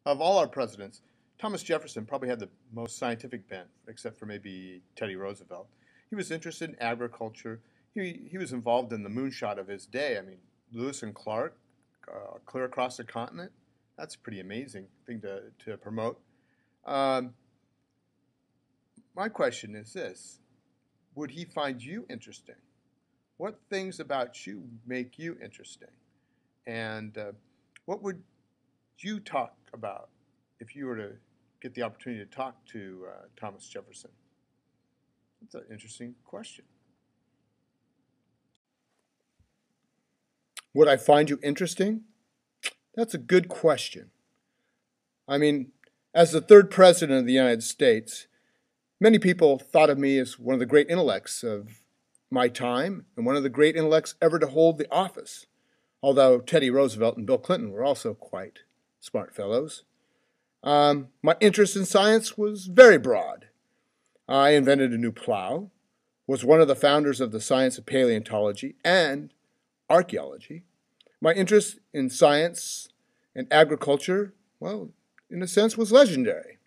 Of all our presidents, Thomas Jefferson probably had the most scientific bent, except for maybe Teddy Roosevelt. He was interested in agriculture. He was involved in the moonshot of his day. I mean, Lewis and Clark, clear across the continent. That's a pretty amazing thing to promote. Um, my question is this: would he find you interesting? What things about you make you interesting? And what would you talk about if you were to get the opportunity to talk to Thomas Jefferson? That's an interesting question. Would I find you interesting? That's a good question. I mean, as the third president of the United States, many people thought of me as one of the great intellects of my time and one of the great intellects ever to hold the office, although Teddy Roosevelt and Bill Clinton were also quite smart fellows. My interest in science was very broad. I invented a new plow, was one of the founders of the science of paleontology and archaeology. My interest in science and agriculture, well, in a sense, was legendary.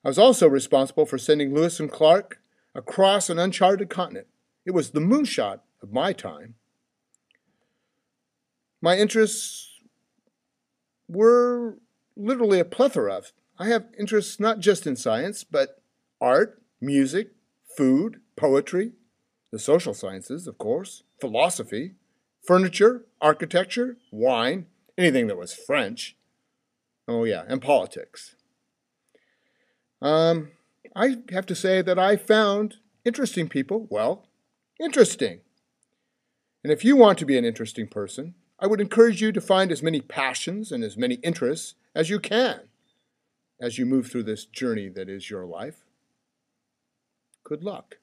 I was also responsible for sending Lewis and Clark across an uncharted continent. It was the moonshot of my time. My interests were literally a plethora of. I have interests not just in science, but art, music, food, poetry, the social sciences, of course, philosophy, furniture, architecture, wine, anything that was French. Oh, yeah, and politics. I have to say that I found interesting people, well, interesting. And if you want to be an interesting person, I would encourage you to find as many passions and as many interests as you can as you move through this journey that is your life. Good luck.